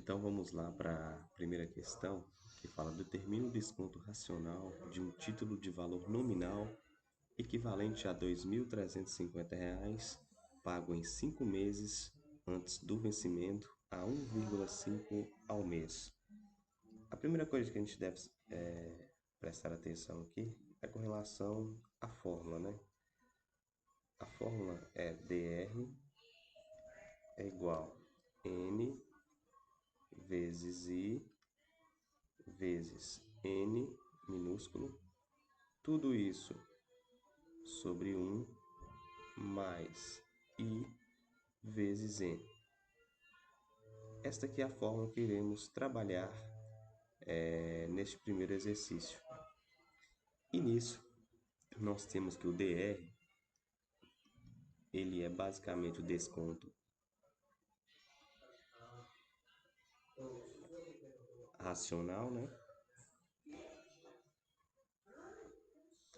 Então vamos lá para a primeira questão, que fala: determine o desconto racional de um título de valor nominal equivalente a R$ 2.350, pago em 5 meses antes do vencimento a 1,5 ao mês. A primeira coisa que a gente deve prestar atenção aqui é com relação à fórmula, né? A fórmula é dr é igual a n vezes I vezes N minúsculo, tudo isso sobre 1 mais I vezes N. Esta aqui é a fórmula que iremos trabalhar neste primeiro exercício. E nisso, nós temos que o DR, ele é basicamente o desconto racional, né?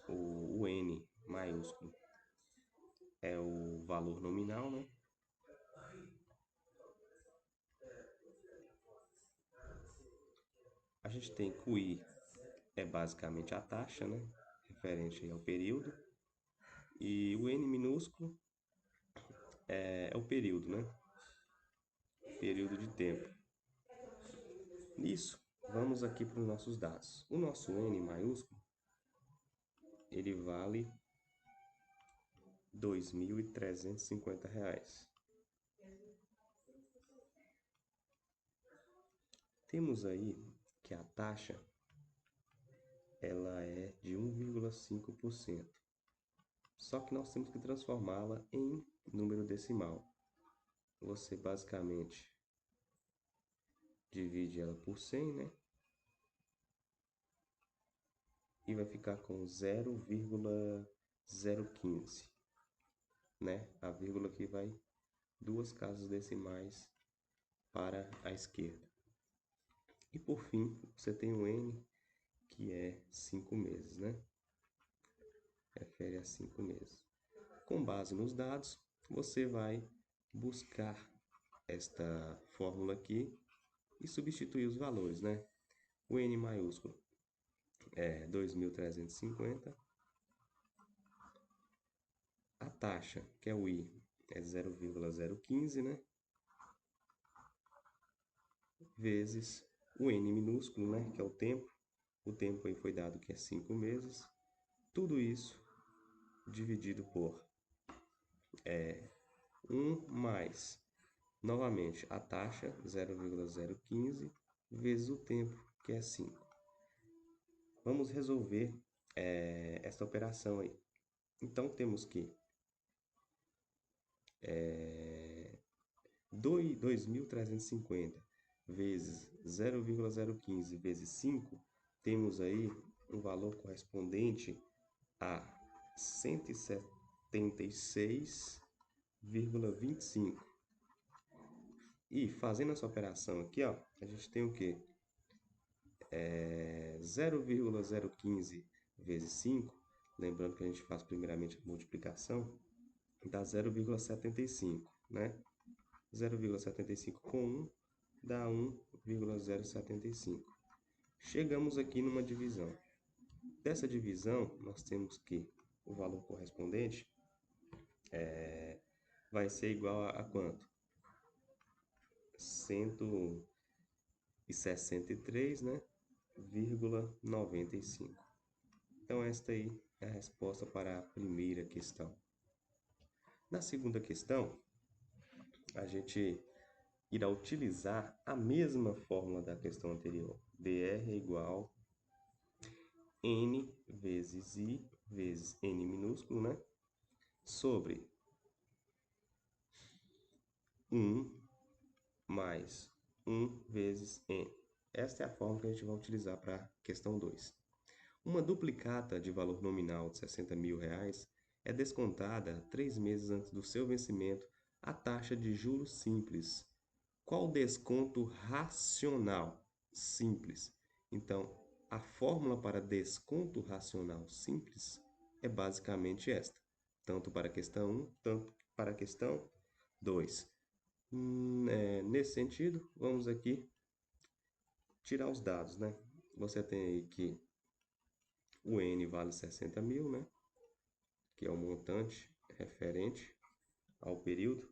O N maiúsculo é o valor nominal, né? A gente tem que o I é basicamente a taxa, né? Referente ao período. E o N minúsculo é o período, né? Período de tempo. Nisso, vamos aqui para os nossos dados. O nosso N maiúsculo, ele vale R$ 2.350. Temos aí que a taxa ela é de 1,5%. Só que nós temos que transformá-la em número decimal. Você basicamente divide ela por 100, né? E vai ficar com 0,015, né? A vírgula aqui vai 2 casas decimais para a esquerda. E por fim, você tem o N, que é 5 meses, né? Refere a 5 meses. Com base nos dados, você vai buscar esta fórmula aqui e substituir os valores, né? O N maiúsculo é 2.350. A taxa, que é o I, é 0,015, né? Vezes o N minúsculo, né? Que é o tempo. O tempo aí foi dado que é 5 meses. Tudo isso dividido por 1 mais, novamente, a taxa, 0,015, vezes o tempo, que é 5. Vamos resolver esta operação aí. Então, temos que 2.350 vezes 0,015 vezes 5, temos aí um valor correspondente a 176,25. E fazendo essa operação aqui, ó, a gente tem o quê? 0,015 vezes 5, lembrando que a gente faz primeiramente a multiplicação, dá 0,75, né? 0,75 com 1 dá 1,075. Chegamos aqui numa divisão. Dessa divisão, nós temos que o valor correspondente vai ser igual a quanto? 163, né? 95. Então, esta aí é a resposta para a primeira questão. Na segunda questão, a gente irá utilizar a mesma fórmula da questão anterior. dr é igual a n vezes I vezes N minúsculo, né? Sobre 1 mais 1 vezes N. Esta é a fórmula que a gente vai utilizar para a questão 2. Uma duplicata de valor nominal de R$ 60.000 é descontada 3 meses antes do seu vencimento a taxa de juros simples. Qual o desconto racional simples? Então, a fórmula para desconto racional simples é basicamente esta, tanto para a questão 1, tanto para a questão 2. Nesse sentido, vamos aqui tirar os dados, né? Você tem aí que o N vale 60 mil, né? Que é o montante referente ao período.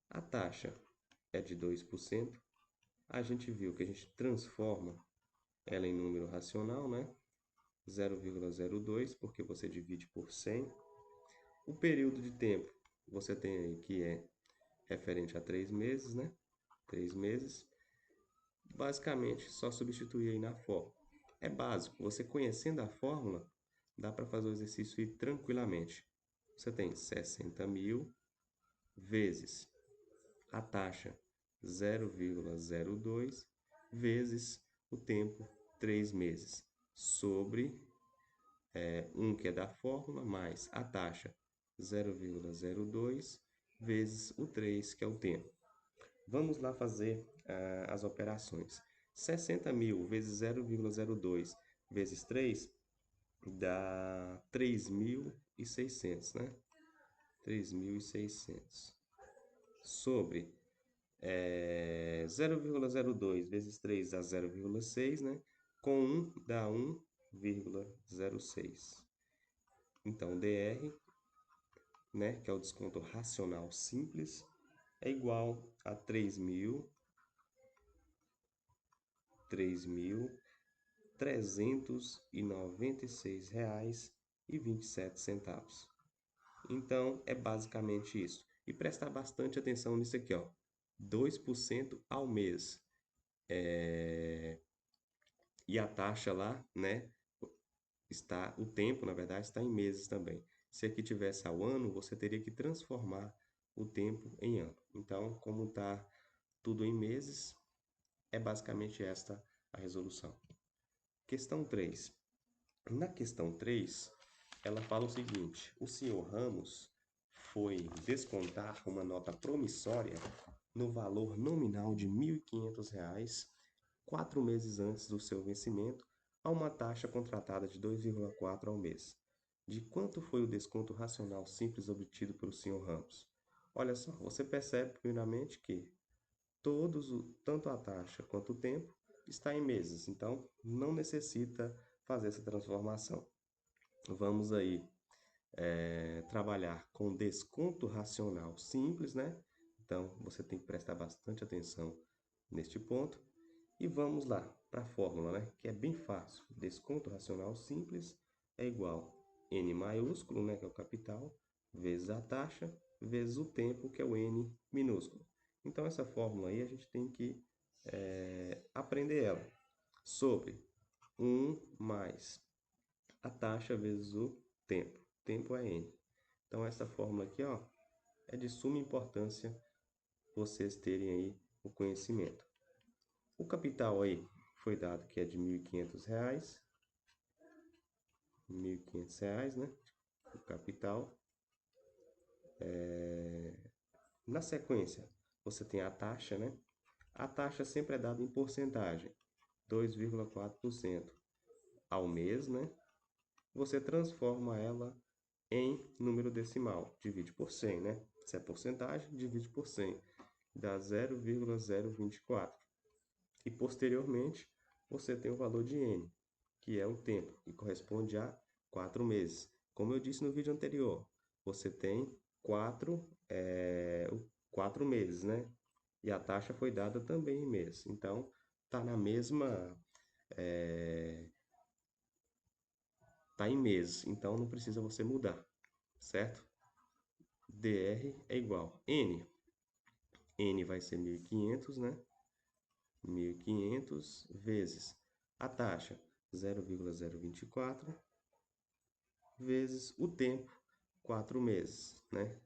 A taxa é de 2%. A gente viu que a gente transforma ela em número racional, né? 0,02, porque você divide por 100. O período de tempo, você tem aí que é referente a 3 meses, né? 3 meses. Basicamente, só substituir aí na fórmula. É básico, você conhecendo a fórmula, dá para fazer o exercício aí tranquilamente. Você tem 60 mil vezes a taxa 0,02 vezes o tempo 3 meses, sobre 1 que é da fórmula, mais a taxa 0,02 vezes o 3 que é o tempo. Vamos lá fazer as operações. 60 mil vezes 0,02 vezes 3 dá 3.600, né? 3.600. Sobre 0,02 vezes 3 dá 0,6, né? Com 1 dá 1,06. Então, DR, né, que é o desconto racional simples, é igual a 3.396,27 reais. Então, é basicamente isso. E prestar bastante atenção nisso aqui, ó. 2% ao mês. E a taxa lá, né, o tempo, na verdade, está em meses também. Se aqui tivesse ao ano, você teria que transformar o tempo em ano. Então, como está tudo em meses, é basicamente esta a resolução. Questão 3. Na questão 3, ela fala o seguinte: o senhor Ramos foi descontar uma nota promissória no valor nominal de R$ 1.500, 4 meses antes do seu vencimento, a uma taxa contratada de 2,4 ao mês. De quanto foi o desconto racional simples obtido pelo senhor Ramos? Olha só, você percebe primeiramente que tanto a taxa quanto o tempo está em meses, então não necessita fazer essa transformação. Vamos aí trabalhar com desconto racional simples, né? Então você tem que prestar bastante atenção neste ponto. E vamos lá para a fórmula, né? Que é bem fácil. Desconto racional simples é igual a N maiúsculo, né? Que é o capital, vezes a taxa, vezes o tempo, que é o N minúsculo. Então essa fórmula aí a gente tem que aprender ela. Sobre 1 mais a taxa vezes o tempo. Tempo é N. Então essa fórmula aqui, ó, é de suma importância vocês terem aí o conhecimento. O capital aí foi dado que é de R$ 1.500. R$ 1.500, né? O capital. Na sequência, você tem a taxa, né? A taxa sempre é dada em porcentagem, 2,4% ao mês, né? Você transforma ela em número decimal, divide por 100, né? Se é porcentagem, divide por 100, dá 0,024. E posteriormente, você tem o valor de N, que é o tempo, que corresponde a 4 meses. Como eu disse no vídeo anterior, você tem 4 meses, né? E a taxa foi dada também em mês. Então, está na mesma... Está em meses, então não precisa você mudar, certo? DR é igual a N. N vai ser 1.500, né? 1.500 vezes a taxa 0,024 vezes o tempo, 4 meses, né?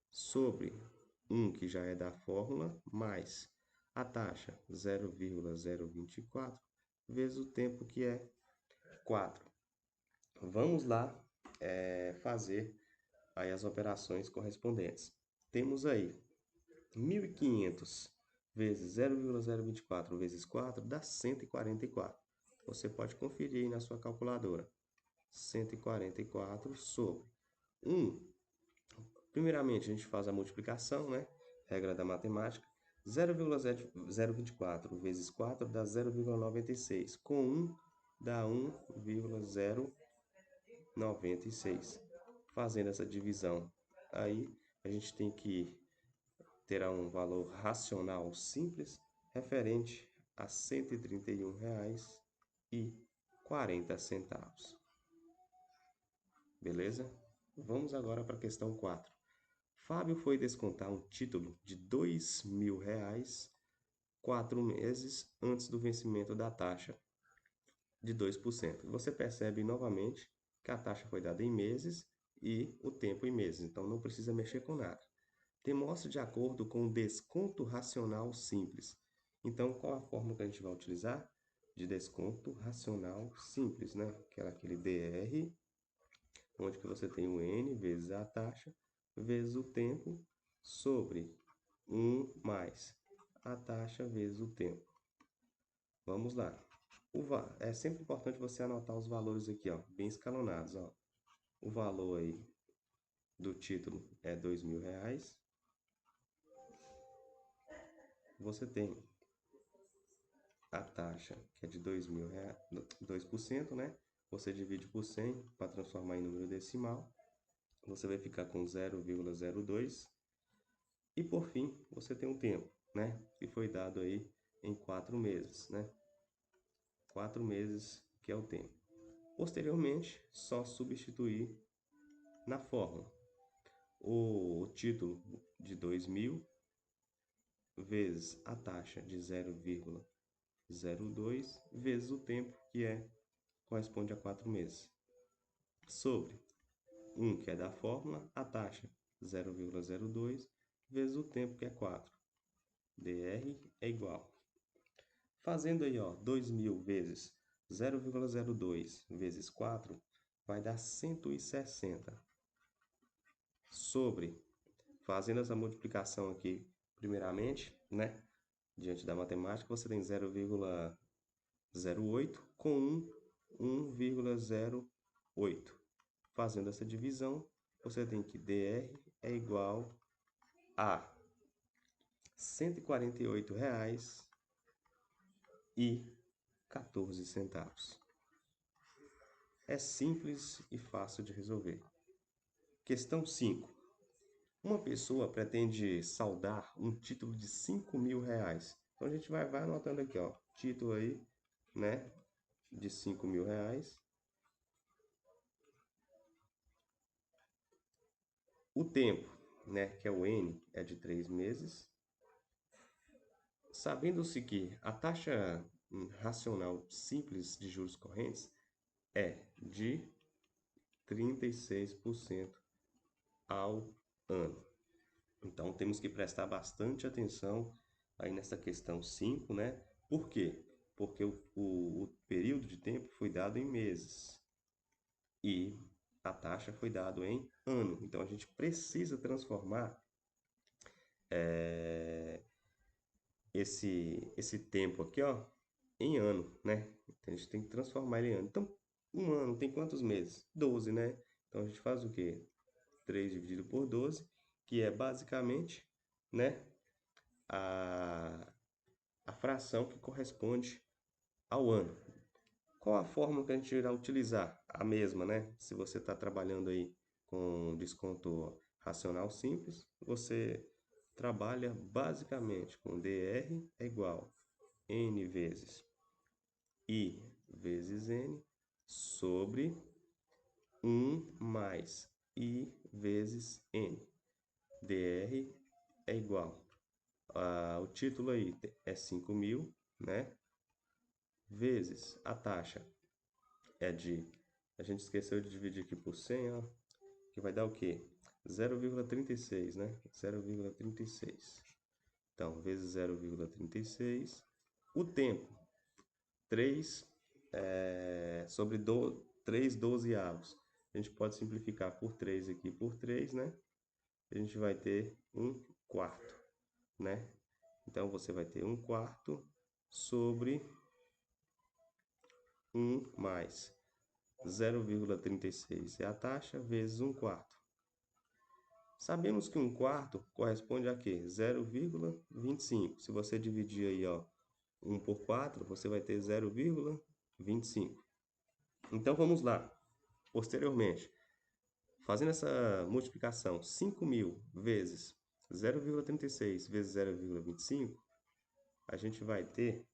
Sobre 1, que já é da fórmula, mais a taxa 0,024 vezes o tempo, que é 4. Vamos lá fazer aí as operações correspondentes. Temos aí 1.500 vezes 0,024 vezes 4 dá 144. Você pode conferir aí na sua calculadora. 144 sobre 1. Primeiramente, a gente faz a multiplicação, né? Regra da matemática. 0,024 vezes 4 dá 0,96. Com 1 dá 1,096. Fazendo essa divisão, aí a gente tem que ter um valor racional simples referente a R$ 131,40. Beleza? Vamos agora para a questão 4. Fábio foi descontar um título de R$ 2.000 4 meses antes do vencimento da taxa de 2%. Você percebe novamente que a taxa foi dada em meses e o tempo em meses, então não precisa mexer com nada. Demonstre de acordo com o desconto racional simples. Então, qual a forma que a gente vai utilizar? De desconto racional simples, né? Que era aquele DR, onde que você tem o N vezes a taxa, vezes o tempo, sobre 1 mais a taxa vezes o tempo. Vamos lá. É sempre importante você anotar os valores aqui, ó, bem escalonados, ó. O valor aí do título é R$ 2.000. Você tem a taxa, que é de R$ 2.000, 2%, né? Você divide por 100 para transformar em número decimal. Você vai ficar com 0,02. E por fim, você tem um tempo, né? Que foi dado aí em 4 meses, né? 4 meses que é o tempo. Posteriormente, só substituir na fórmula o título de 2.000 vezes a taxa de 0,02 vezes o tempo, que corresponde a 4 meses, sobre 1, que é da fórmula, a taxa 0,02 vezes o tempo, que é 4. dr é igual. Fazendo aí, ó, 2.000 vezes 0,02 vezes 4 vai dar 160. Sobre, fazendo essa multiplicação aqui, primeiramente, né? Diante da matemática, você tem 0,08 com 1,08. Fazendo essa divisão, você tem que dr é igual a R$ 148,14. É simples e fácil de resolver. Questão 5. Uma pessoa pretende saldar um título de R$ 5.000. Então a gente vai anotando aqui, ó, título aí, né, de R$ 5.000. O tempo, né, que é o N, é de 3 meses. Sabendo-se que a taxa racional simples de juros correntes é de 36% ao ano. Então, temos que prestar bastante atenção aí nessa questão 5, né? Por quê? Porque o período de tempo foi dado em meses e a taxa foi dado em ano. Então, a gente precisa transformar esse tempo aqui, ó, em ano, né? Então, a gente tem que transformar ele em ano. Então, um ano tem quantos meses? 12, né? Então, a gente faz o quê? 3 dividido por 12, que é basicamente, né, a fração que corresponde ao ano. Qual a forma que a gente irá utilizar? A mesma, né? Se você está trabalhando aí com desconto racional simples, você trabalha basicamente com dr é igual a n vezes i vezes n sobre 1 mais i vezes n. dr é igual o título aí é 5.000, né? Vezes a taxa é a gente esqueceu de dividir aqui por 100, ó, que vai dar o quê? 0,36, né? 0,36. Então, vezes 0,36. O tempo, 3 sobre 3 dozeavos. A gente pode simplificar por 3 aqui por 3, né? A gente vai ter 1/4, né? Então, você vai ter 1/4 sobre 1 mais 0,36 é a taxa, vezes 1/4. Sabemos que 1/4 corresponde a quê? 0,25. Se você dividir aí, ó, 1 por 4, você vai ter 0,25. Então, vamos lá. Posteriormente, fazendo essa multiplicação, 5.000 vezes 0,36 vezes 0,25, a gente vai ter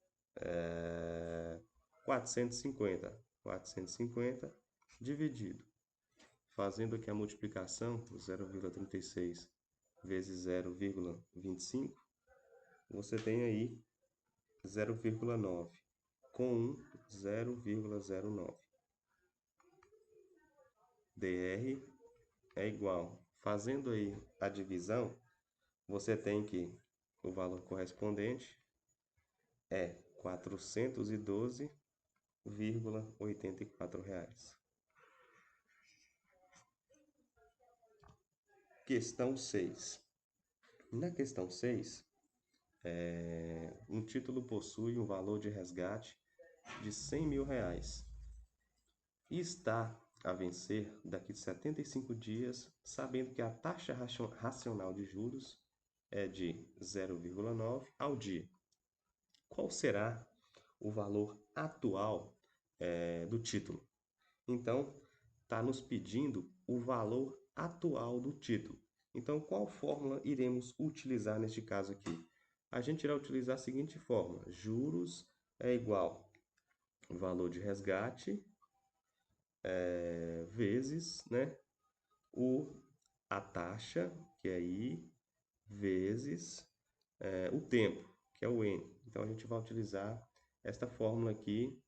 450. 450 dividido. Fazendo aqui a multiplicação, 0,36 vezes 0,25, você tem aí 0,9. Com 1, 0,09. dr é igual. Fazendo aí a divisão, você tem que o valor correspondente é R$ 412,84. Questão 6. Na questão 6, um título possui um valor de resgate de R$ 100.000 e está a vencer daqui de 75 dias, sabendo que a taxa racional de juros é de 0,9 ao dia. Qual será o valor atual do título? Então, está nos pedindo o valor atual do título. Então, qual fórmula iremos utilizar neste caso aqui? A gente irá utilizar a seguinte fórmula: juros é igual ao valor de resgate vezes, né, a taxa, que é I, vezes o tempo, que é o N. Então, a gente vai utilizar esta fórmula aqui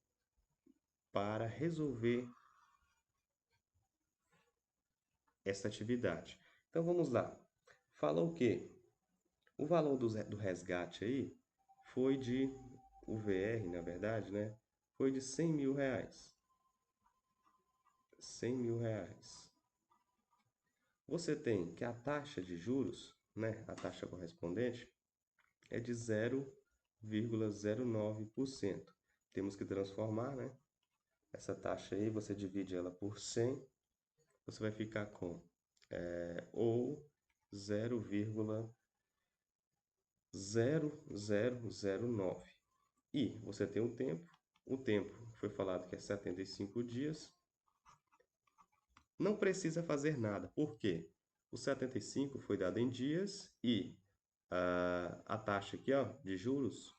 para resolver esta atividade. Então, vamos lá. Falou que o valor do resgate aí foi de, o VR, na verdade, né, foi de R$ 100.000. R$ 100.000. Você tem que a taxa de juros, né, a taxa correspondente, é de 0,09%. Temos que transformar, né? Essa taxa aí, você divide ela por 100, você vai ficar com ou 0,0009. E você tem o tempo foi falado que é 75 dias. Não precisa fazer nada, por quê? O 75 foi dado em dias e a taxa aqui, ó, de juros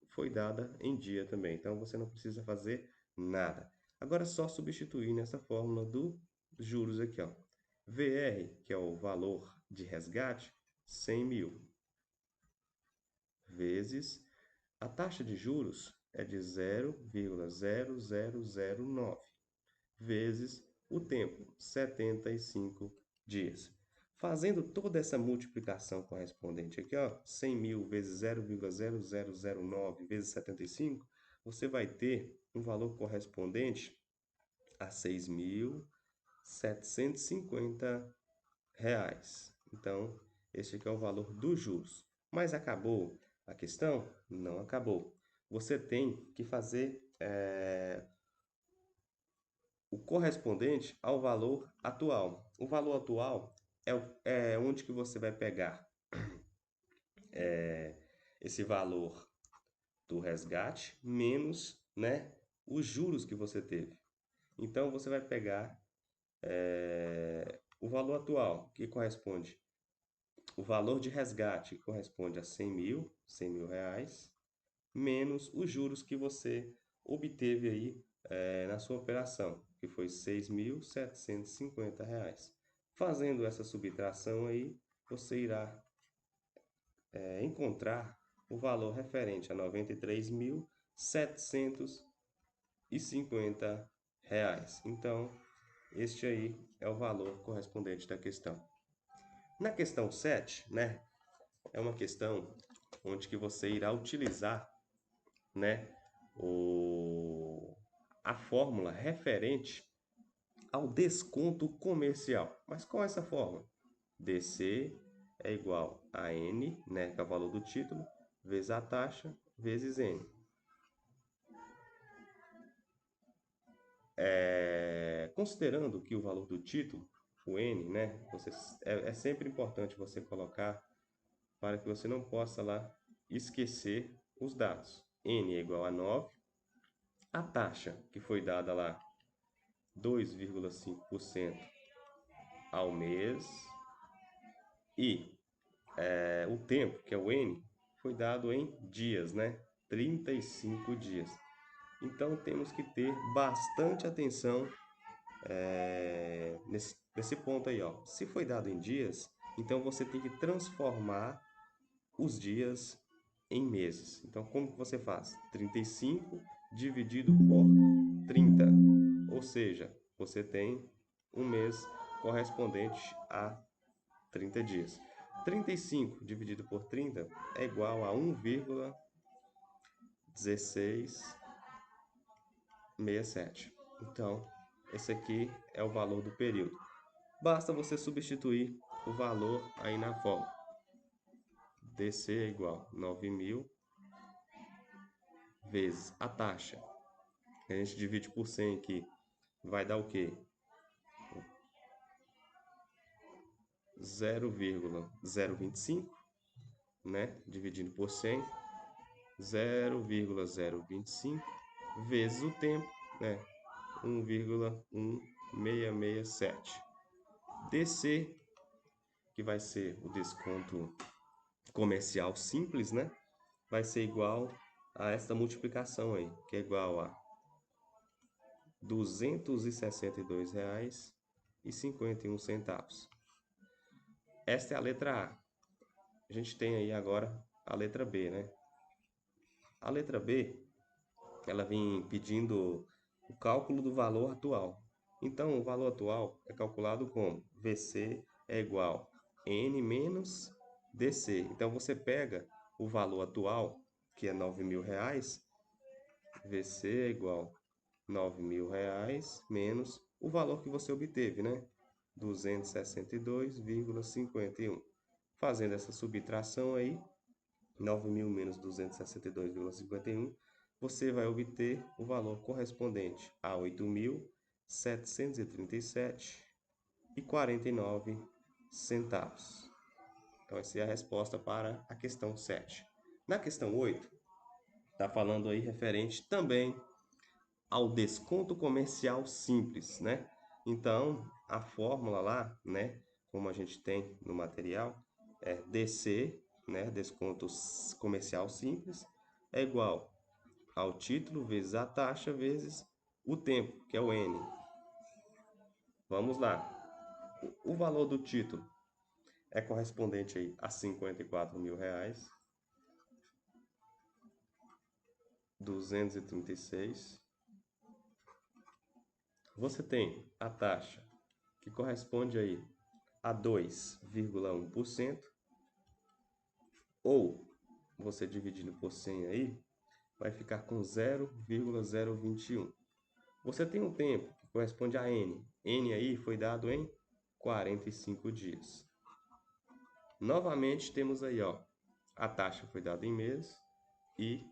foi dada em dia também. Então, você não precisa fazer nada. Agora, é só substituir nessa fórmula dos juros aqui, ó. VR, que é o valor de resgate, 100.000, vezes a taxa de juros é de 0,0009, vezes o tempo, 75 dias. Fazendo toda essa multiplicação correspondente aqui, ó, 100.000 vezes 0,0009 vezes 75, você vai ter um valor correspondente a R$ 6.750. Então, este aqui é o valor dos juros. Mas acabou a questão? Não acabou. Você tem que fazer o correspondente ao valor atual. O valor atual é onde que você vai pegar esse valor do resgate menos, né, os juros que você teve. Então, você vai pegar o valor atual, que corresponde o valor de resgate, que corresponde a 100.000 reais, menos os juros que você obteve aí na sua operação, que foi R$ 6.750. Fazendo essa subtração aí, você irá encontrar o valor referente a R$ 93.750. Então, este aí é o valor correspondente da questão. Na questão 7, né, é uma questão onde que você irá utilizar, né, a fórmula referente ao desconto comercial. Mas qual é essa fórmula? DC é igual a N, né, que é o valor do título, vezes a taxa, vezes N. Considerando que o valor do título o N, né? É sempre importante você colocar para que você não possa lá esquecer os dados. N é igual a 9. A taxa que foi dada lá, 2,5% ao mês. E o tempo, que é o N, foi dado em dias, né? 35 dias. Então, temos que ter bastante atenção nesse ponto aí, ó. Se foi dado em dias, então você tem que transformar os dias em meses. Então, como que você faz? 35 dividido por 30. Ou seja, você tem um mês correspondente a 30 dias. 35 dividido por 30 é igual a 1,1667. Então, esse aqui é o valor do período. Basta você substituir o valor aí na fórmula. DC é igual a 9.000 vezes a taxa. A gente divide por 100 aqui. Vai dar o quê? 0,025, né? Dividindo por 100. 0,025 vezes o tempo, né? 1,1667. DC, que vai ser o desconto comercial simples, né? Vai ser igual a esta multiplicação aí, que é igual a R$ 262,51. Esta é a letra A. A gente tem aí agora a letra B, né? A letra B, ela vem pedindo o cálculo do valor atual. Então, o valor atual é calculado como VC é igual a N menos DC. Então, você pega o valor atual, que é R$ 9.000, VC é igual a R$ 9.000 menos o valor que você obteve, né? 262,51. Fazendo essa subtração aí, 9.000 menos 262,51, você vai obter o valor correspondente a 8.737,49. Então, essa é a resposta para a questão 7. Na questão 8, está falando aí referente também ao desconto comercial simples, né? Então, a fórmula lá, né, como a gente tem no material, é DC, né, desconto comercial simples, é igual ao título vezes a taxa vezes o tempo, que é o N. Vamos lá. O valor do título é correspondente aí a R$ 54.000, 236. Você tem a taxa que corresponde aí a 2,1%, ou você dividindo por 100 aí, vai ficar com 0,021. Você tem um tempo que corresponde a N. N aí foi dado em 45 dias. Novamente temos aí, ó, a taxa foi dada em meses e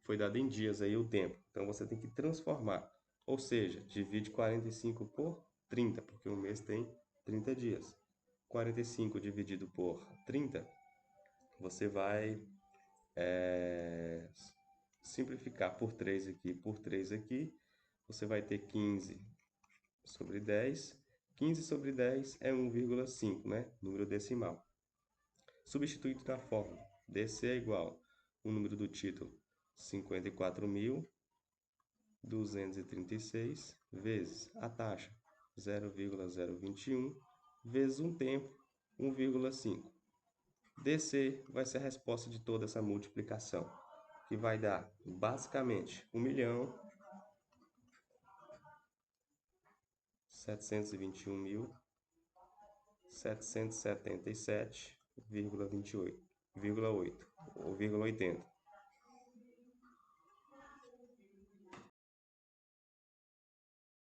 foi dada em dias aí o tempo. Então você tem que transformar. Ou seja, divide 45 por 30, porque um mês tem 30 dias. 45 dividido por 30, você vai simplificar por 3 aqui, por 3 aqui. Você vai ter 15 sobre 10. 15 sobre 10 é 1,5, né? Número decimal. Substituído na fórmula, DC é igual o número do título, 54.236, vezes a taxa, 0,021, vezes um tempo, 1,5. DC vai ser a resposta de toda essa multiplicação, que vai dar, basicamente, 1.721.777,28,8 ou 0,80.